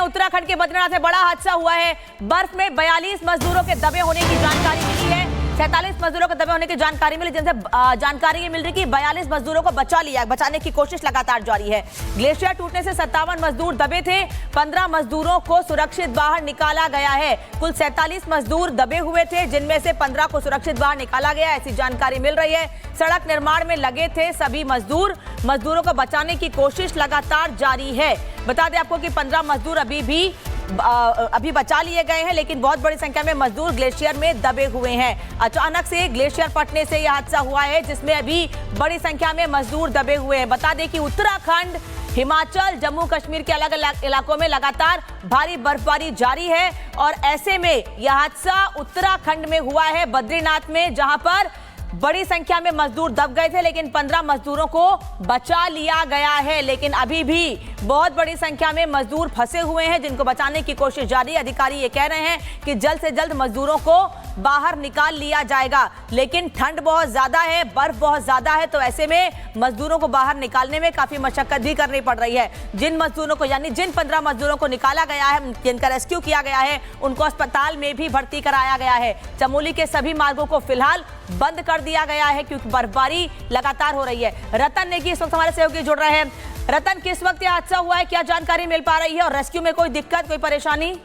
उत्तराखंड के बद्रीनाथ में बड़ा हादसा हुआ है। बर्फ में 42 मजदूरों के दबे होने की जानकारी मिली है। 47 मजदूरों को दबे होने की जानकारी मिली, जिनसे जानकारी ये मिल रही कि 42 मजदूरों को बचाने की कोशिश लगातार जारी है। ग्लेशियर टूटने से 57 मजदूर दबे थे। 15 मजदूरों को सुरक्षित बाहर निकाला गया है। कुल 47 मजदूर दबे हुए थे, जिनमें से 15 को सुरक्षित बाहर निकाला गया, ऐसी जानकारी मिल रही है। सड़क निर्माण में लगे थे सभी मजदूरों को बचाने की कोशिश लगातार जारी है। बता दें आपको कि 15 मजदूर अभी बचा लिए गए हैं, लेकिन बहुत बड़ी संख्या में मजदूर ग्लेशियर में दबे हुए हैं। अचानक से ग्लेशियर फटने से यह हादसा हुआ है, जिसमें अभी बड़ी संख्या में मजदूर दबे हुए हैं। बता दें कि उत्तराखंड, हिमाचल, जम्मू कश्मीर के अलग अलग इलाकों में लगातार भारी बर्फबारी जारी है और ऐसे में यह हादसा उत्तराखंड में हुआ है, बद्रीनाथ में, जहां पर बड़ी संख्या में मजदूर दब गए थे, लेकिन 15 मजदूरों को बचा लिया गया है। लेकिन अभी भी बहुत बड़ी संख्या में मजदूर फंसे हुए हैं, जिनको बचाने की कोशिश जारी है। अधिकारी ये कह रहे हैं कि जल्द से जल्द मजदूरों को बाहर निकाल लिया जाएगा, लेकिन ठंड बहुत ज्यादा है, बर्फ बहुत ज्यादा है, तो ऐसे में मजदूरों को बाहर निकालने में काफी मशक्कत भी करनी पड़ रही है। जिन मजदूरों को, यानी जिन 15 मजदूरों को निकाला गया है, जिनका रेस्क्यू किया गया है, उनको अस्पताल में भी भर्ती कराया गया है। चमोली के सभी मार्गों को फिलहाल बंद कर दिया गया है, क्योंकि बर्फबारी लगातार हो रही है। रतन नेगी इस वक्त हमारे सहयोगी जुड़ रहे हैं। रतन, किस वक्त यह हादसा हुआ है, क्या जानकारी मिल पा रही है और रेस्क्यू में कोई दिक्कत, कोई परेशानी?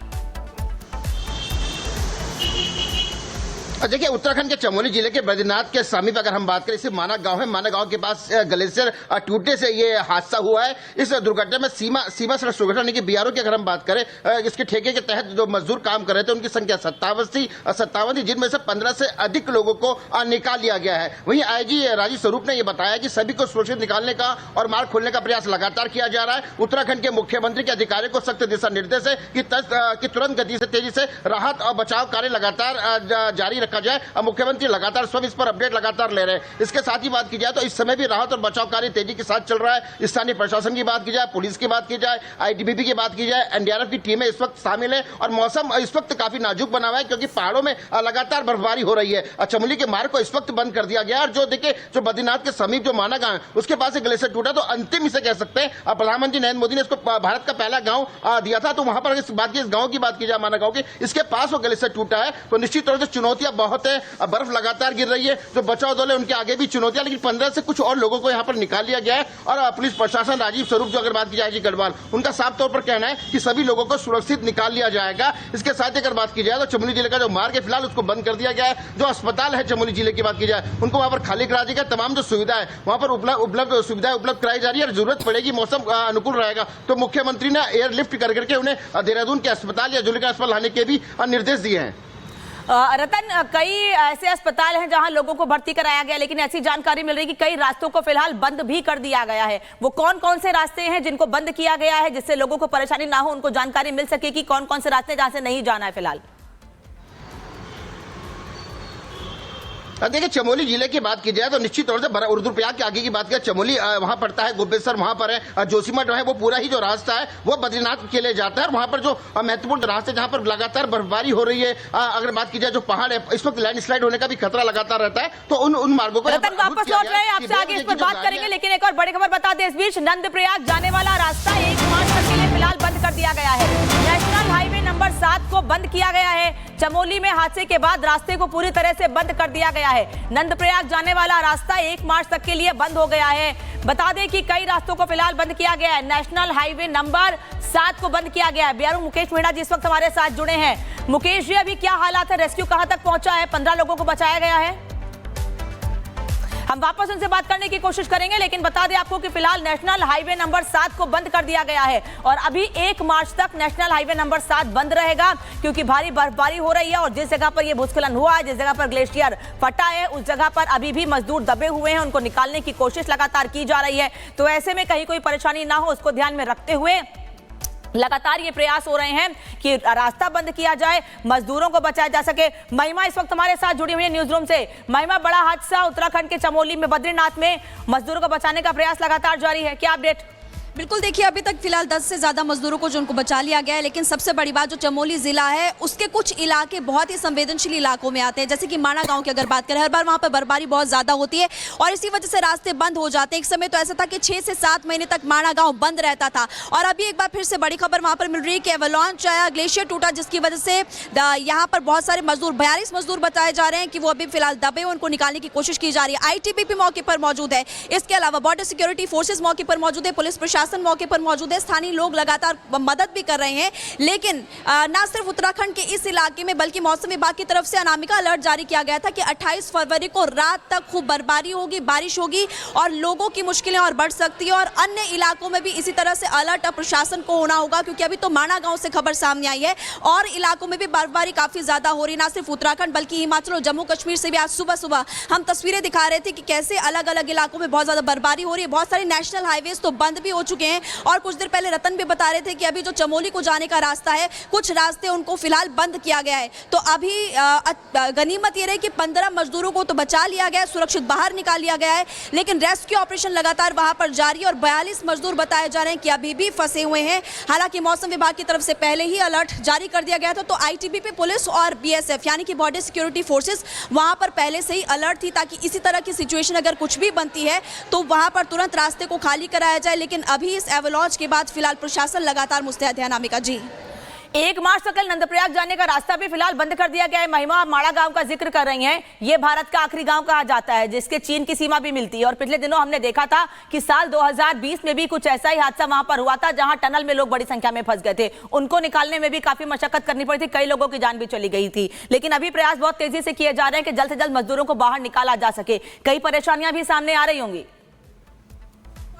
देखिए, उत्तराखंड के चमोली जिले के बद्रीनाथ के समीप अगर हम बात करें, इसे माना गांव है। माना गांव के पास ग्लेशियर टूटने से ये हादसा हुआ है। इस दुर्घटना में सीमा सड़क दुर्घटना की बीआरओ की अगर हम बात करें, इसके ठेके के तहत जो मजदूर काम कर रहे थे, उनकी संख्या 57 थी, जिनमें से 15 से अधिक लोगों को निकाल लिया गया है। वहीं आईजी राजीव स्वरूप ने यह बताया कि सभी को सुरक्षित निकालने का और मार्ग खोलने का प्रयास लगातार किया जा रहा है। उत्तराखंड के मुख्यमंत्री के अधिकारियों को सख्त दिशा निर्देश है कि तुरंत गति से, तेजी से राहत और बचाव कार्य लगातार जारी रखा जाए। अब मुख्यमंत्री लगातार स्वयं इस पर अपडेट लगातार ले रहे हैं। इसके साथ ही बात की जाए तो इस समय भी राहत और बचाव कार्य तेजी के साथ चल रहा है। स्थानीय प्रशासन की बात की जाए, पुलिस की बात की जाए, आईटीबीपी की बात की जाए, एनडीआरएफ की टीमें इस वक्त शामिल है। और मौसम इस वक्त काफी नाजुक बना हुआ है, क्योंकि पहाड़ों में लगातार बर्फबारी हो रही है। चमोली के मार्ग को इस वक्त बंद कर दिया गया। और जो देखिए, जो बद्रीनाथ के समीप जो माना गांव है, उसके पास एक ग्लेशियर टूटा, तो अंतिम इसे कह सकते हैं। प्रधानमंत्री नरेंद्र मोदी ने इसको भारत का पहला गांव दिया था, तो वहां पर इस गांव की बात की जाए, माना गांव की, इसके पास वो ग्लेशियर टूटा है। तो निश्चित तौर से चुनौतियां बहुत है, बर्फ लगातार गिर रही है। जो बचाव दल है उनके आगे भी चुनौतियां, लेकिन 15 से कुछ और लोगों को यहां पर निकाल लिया गया है। और पुलिस प्रशासन, राजीव स्वरूप जो अगर बात की जाए, जी गढ़वाल, उनका साफ तौर पर कहना है कि सभी लोगों को सुरक्षित निकाल लिया जाएगा। इसके साथ ही अगर बात की जाए तो चमोली जिले का जो मार्ग है, फिलहाल उसको बंद कर दिया गया है। जो अस्पताल है चमोली जिले की बात की जाए, उनको वहां पर खाली करा दिया गया। तमाम जो सुविधा है वहां पर उपलब्ध सुविधाएं उपलब्ध कराई जा रही है। और जरूरत पड़ेगी, मौसम अनुकूल रहेगा तो मुख्यमंत्री ने एयरलिफ्ट करके उन्हें देहरादून के अस्पताल या जुलेका अस्पताल लाने के भी निर्देश दिए हैं। रतन, कई ऐसे अस्पताल हैं जहां लोगों को भर्ती कराया गया, लेकिन ऐसी जानकारी मिल रही है कि कई रास्तों को फिलहाल बंद भी कर दिया गया है। वो कौन कौन से रास्ते हैं जिनको बंद किया गया है, जिससे लोगों को परेशानी ना हो, उनको जानकारी मिल सके कि कौन कौन से रास्ते जहां से नहीं जाना है फिलहाल? देखिए, चमोली जिले की बात की जाए तो निश्चित तौर से रुद्रप्रयाग के आगे की बात करें, चमोली वहां पड़ता है, गोपेश्वर वहां पर है, जोशीमठ है, वो पूरा ही जो रास्ता है वो बद्रीनाथ के लिए जाता है। और वहां पर जो महत्वपूर्ण रास्ते जहां पर लगातार बर्फबारी हो रही है, अगर बात की जाए जो पहाड़ है, इस वक्त लैंडस्लाइड होने का भी खतरा लगातार रहता है, तो उन मार्गों को रतन वापस लौट रहे हैं, आपसे आगे इस पर बात करेंगे, लेकिन एक और बड़ी खबर बता दें इस बीच। नंदप्रयाग जाने वाला रास्ता 1 मार्च तक के लिए फिलहाल बंद कर दिया गया है। नेशनल हाईवे नंबर 7 को बंद किया गया है। चमोली में हादसे के बाद रास्ते को पूरी तरह से बंद कर दिया गया है। नंदप्रयाग जाने वाला रास्ता 1 मार्च तक के लिए बंद हो गया है। बता दें कि कई रास्तों को फिलहाल बंद किया गया है। नेशनल हाईवे नंबर 7 को बंद किया गया है। बीआरओ मुकेश मीणा जी इस वक्त हमारे साथ जुड़े हैं। मुकेश जी, अभी क्या हालात है, रेस्क्यू कहां तक पहुंचा है, 15 लोगों को बचाया गया है? हम वापस उनसे बात करने की कोशिश करेंगे, लेकिन बता दें आपको कि फिलहाल नेशनल हाईवे नंबर 7 को बंद कर दिया गया है और अभी 1 मार्च तक नेशनल हाईवे नंबर 7 बंद रहेगा, क्योंकि भारी बर्फबारी हो रही है। और जिस जगह पर यह भूस्खलन हुआ है, जिस जगह पर ग्लेशियर फटा है, उस जगह पर अभी भी मजदूर दबे हुए हैं, उनको निकालने की कोशिश लगातार की जा रही है। तो ऐसे में कहीं कोई परेशानी ना हो, उसको ध्यान में रखते हुए लगातार ये प्रयास हो रहे हैं कि रास्ता बंद किया जाए, मजदूरों को बचाया जा सके। महिमा इस वक्त हमारे साथ जुड़ी हुई है न्यूज रूम से। महिमा, बड़ा हादसा उत्तराखंड के चमोली में, बद्रीनाथ में, मजदूरों को बचाने का प्रयास लगातार जारी है, क्या अपडेट? बिल्कुल, देखिए अभी तक फिलहाल 10 से ज़्यादा मजदूरों को जो उनको बचा लिया गया है, लेकिन सबसे बड़ी बात जो चमोली जिला है उसके कुछ इलाके बहुत ही संवेदनशील इलाकों में आते हैं, जैसे कि माणा गांव की अगर बात करें, हर बार वहां पर बर्फबारी बहुत ज़्यादा होती है और इसी वजह से रास्ते बंद हो जाते हैं। एक समय तो ऐसा था कि 6 से 7 महीने तक माणा गाँव बंद रहता था और अभी एक बार फिर से बड़ी खबर वहाँ पर मिल रही है कि एवलांच आया, ग्लेशियर टूटा, जिसकी वजह से यहाँ पर बहुत सारे मजदूर 42 मजदूर बताए जा रहे हैं कि वो अभी फिलहाल दबे, उनको निकालने की कोशिश की जा रही है। ITBP मौके पर मौजूद है, इसके अलावा बॉर्डर सिक्योरिटी फोर्सेज मौके पर मौजूद है, पुलिस प्रशासन मौके पर मौजूद है, स्थानीय लोग लगातार मदद भी कर रहे हैं। लेकिन न सिर्फ उत्तराखंड के इस इलाके में बल्कि मौसम विभाग की तरफ से अनामिका अलर्ट जारी किया गया था कि 28 फरवरी को रात तक खूब बर्फबारी होगी, बारिश होगी और लोगों की मुश्किलें और बढ़ सकती है और अन्य इलाकों में भी इसी तरह से अलर्ट अब प्रशासन को होना होगा, क्योंकि अभी तो माणा गांव से खबर सामने आई है और इलाकों में भी बर्फबारी काफी ज्यादा हो रही है। न सिर्फ उत्तराखंड बल्कि हिमाचल और जम्मू कश्मीर से भी आज सुबह सुबह हम तस्वीरें दिखा रहे थे कि कैसे अलग अलग इलाकों में बहुत ज्यादा बर्फबारी हो रही है। बहुत सारे नेशनल हाईवेज तो बंद भी हो चुके हैं और कुछ देर पहले रतन भी बता रहे थे कि अभी जो चमोली को जाने का रास्ता है, कुछ रास्ते उनको फिलहाल बंद किया गया है। तो अभी गनीमत ये रही कि 15 मजदूरों को तो बचा लिया गया है, सुरक्षित बाहर निकाल लिया गया है, लेकिन रेस्क्यू ऑपरेशन लगातार वहां पर जारी है और 42 मजदूर बताए जा रहे हैं कि अभी भी फंसे हुए हैं। हालांकि मौसम विभाग की तरफ से पहले ही अलर्ट जारी कर दिया गया था, तो ITBP पुलिस और BSF यानी कि बॉर्डर सिक्योरिटी फोर्सेस वहां पर पहले से ही अलर्ट थी, ताकि इसी तरह की सिचुएशन अगर कुछ भी बनती है तो वहां पर तुरंत रास्ते को खाली कराया जाए। लेकिन अभी इस एवलांच के बाद फिलहाल प्रशासन लगातार मुस्तैद है। अनामिका जी, 1 मार्च तक नंदप्रयाग जाने का रास्ता भी फिलहाल बंद कर दिया गया है। महिमा माणा गांव का जिक्र कर रही हैं। ये भारत का आखिरी गांव कहा जाता है जिसके चीन की सीमा भी मिलती है और पिछले दिनों हमने देखा था कि साल 2020 में भी कुछ ऐसा ही हादसा वहां पर हुआ था, जहां टनल में लोग बड़ी संख्या में फंस गए थे। उनको निकालने में भी काफी मशक्कत करनी पड़ी थी, कई लोगों की जान भी चली गई थी। लेकिन अभी प्रयास बहुत तेजी से किए जा रहे हैं कि जल्द से जल्द मजदूरों को बाहर निकाला जा सके। कई परेशानियां भी सामने आ रही होंगी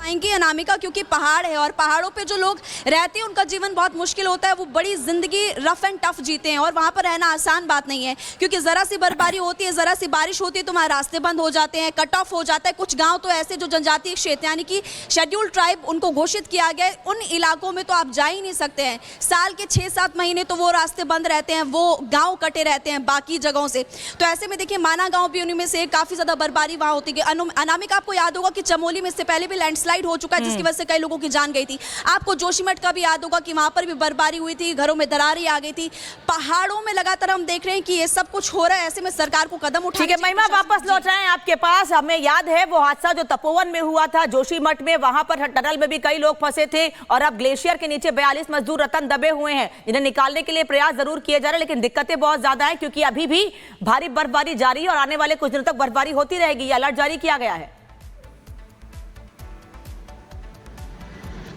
आएंगी अनामिका, क्योंकि पहाड़ है और पहाड़ों पे जो लोग रहते हैं उनका जीवन बहुत मुश्किल होता है। वो बड़ी जिंदगी रफ एंड टफ जीते हैं और वहाँ पर रहना आसान बात नहीं है, क्योंकि ज़रा सी बर्फबारी होती है, ज़रा सी बारिश होती है तो वहाँ रास्ते बंद हो जाते हैं, कट ऑफ हो जाता है। कुछ गांव तो ऐसे जो जनजातीय क्षेत्र यानी कि शेड्यूल्ड ट्राइब उनको घोषित किया गया है, उन इलाकों में तो आप जा ही नहीं सकते हैं। साल के 6-7 महीने तो वो रास्ते बंद रहते हैं, वो गाँव कटे रहते हैं बाकी जगहों से। तो ऐसे में देखिए माना गाँव भी उन्हीं में से काफ़ी ज़्यादा बर्फबारी वहाँ होती है। अनामिका, आपको याद होगा कि चमोली में इससे पहले भी लैंडस्लाइड हो चुका है, जिसकी वजह से कई लोगों की जान गई थी। आपको जोशीमठ का भी याद होगा कि वहां पर भी बर्फबारी हुई थी, घरों में दरारें आ गई थी। पहाड़ों में लगातार हम देख रहे हैं कि ये सब कुछ हो रहा है, ऐसे में सरकार को कदम उठाना चाहिए। ठीक है महिमा, वापस लौट रहे हैं आपके पास। हमें याद है वो हादसा जो तपोवन में हुआ था, जोशीमठ में, वहां पर टनल में भी कई लोग फंसे थे और अब ग्लेशियर के नीचे 42 मजदूर रतन दबे हुए हैं, जिन्हें निकालने के लिए प्रयास जरूर किए जा रहे हैं, लेकिन दिक्कतें बहुत ज्यादा है क्योंकि अभी भी भारी बर्फबारी जारी है और आने वाले कुछ दिनों तक बर्फबारी होती रहेगी। ये अलर्ट जारी किया गया है।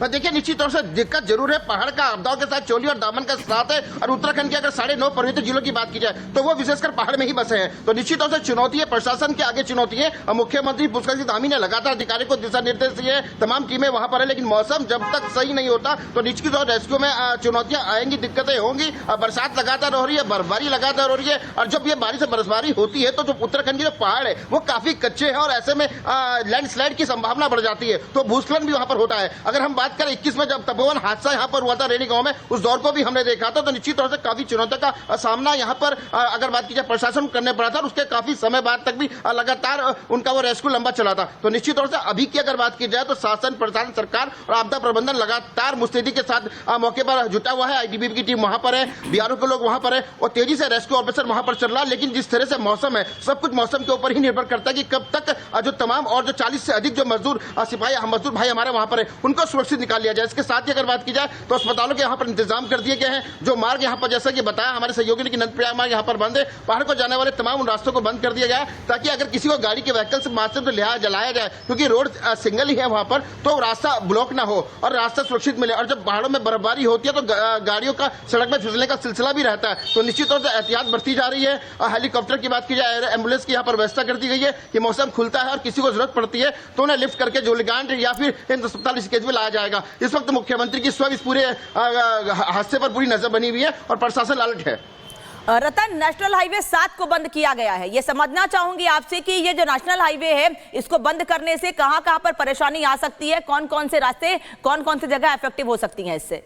देखिए निश्चित तौर से दिक्कत जरूर है, पहाड़ का आपदाओं के साथ चोली और दामन का साथ है और उत्तराखंड के अगर 9.5 पर्वतीय जिलों की बात की जाए तो वो विशेषकर पहाड़ में ही बसे हैं। तो निश्चित तौर से चुनौती है, प्रशासन के आगे चुनौती है और मुख्यमंत्री पुष्कर सिंह धामी ने लगातार अधिकारियों को दिशा निर्देश दिए, तमाम टीमें वहां पर है, लेकिन मौसम जब तक सही नहीं होता तो निश्चित तौर रेस्क्यू में चुनौतियां आएंगी, दिक्कतें होंगी। बरसात लगातार हो रही है, बर्फबारी लगातार हो रही है और जब ये बारिश बरसबारी होती है तो जो उत्तराखंड के जो पहाड़ है वो काफी कच्चे हैं और ऐसे में लैंडस्लाइड की संभावना बढ़ जाती है, तो भूस्खलन भी वहां पर होता है। अगर हम बात करें 21 में जब तपोवन हादसा यहां पर हुआ था रेनी गांव में, उस दौर को भी हमने देखा था, तो निश्चित तौर से काफी चुनौतियों का सामना यहां पर अगर बात की जाए प्रशासन करने पड़ा था और उसके काफी समय बाद तक भी लगातार उनका वो रेस्क्यू लंबा चला था। तो निश्चित तौर से अभी की अगर बात की जाए तो शासन, प्रशासन, सरकार और आपदा प्रबंधन लगातार मुस्तैदी के साथ मौके पर जुटा हुआ है। ITBP की टीम वहां पर है, BRO के लोग वहां पर है और तेजी से रेस्क्यू ऑपरेशन वहां पर चल रहा है। लेकिन जिस तरह से मौसम है, सब कुछ मौसम के ऊपर ही निर्भर करता है कि कब तक जो तमाम और जो 40 से अधिक जो मजदूर सिपाही मजदूर भाई हमारे वहां पर है उनको सुरक्षित निकाल लिया जाए। इसके साथ ही अगर बात की जाए तो अस्पतालों के यहाँ पर इंतजाम कर दिए गए हैं। जो मार्ग यहाँ पर जैसा कि बताया हमारे सहयोगी ने कि नंदप्रयाग मार्ग यहाँ पर बंद है, पहाड़ को जाने वाले तमाम उन रास्तों को बंद कर दिया गया है ताकि अगर किसी को गाड़ी के व्हीकल से माध्यम से जलाया जाए, क्योंकि रोड सिंगल ही है वहां पर, तो रास्ता ब्लॉक ना हो और रास्ता सुरक्षित मिले। और जब पहाड़ों में बर्फबारी होती है तो गाड़ियों का सड़क में फिसलने का सिलसिला भी रहता है, तो निश्चित तौर से एहतियात बरती जा रही है। हेलीकॉप्टर की बात की जाए, एम्बुलेंस की यहाँ पर व्यवस्था कर दी गई है कि मौसम खुलता है और किसी को जरूरत पड़ती है तो उन्हें लिफ्ट करके जोलीग्रांट या फिर हिंद अस्पताल स्केच में लाया जाएगा। इस वक्त मुख्यमंत्री की स्वयं इस पूरे हादसे पर पूरी नजर बनी हुई है और प्रशासन अलर्ट है। रतन, नेशनल हाईवे 7 को बंद किया गया है। ये समझना चाहूंगी आपसे कि ये जो नेशनल हाईवे है इसको बंद करने से कहां-कहां पर परेशानी आ सकती है, कौन-कौन से रास्ते, कौन-कौन सी जगह इफेक्टिव हो सकती हैं इससे?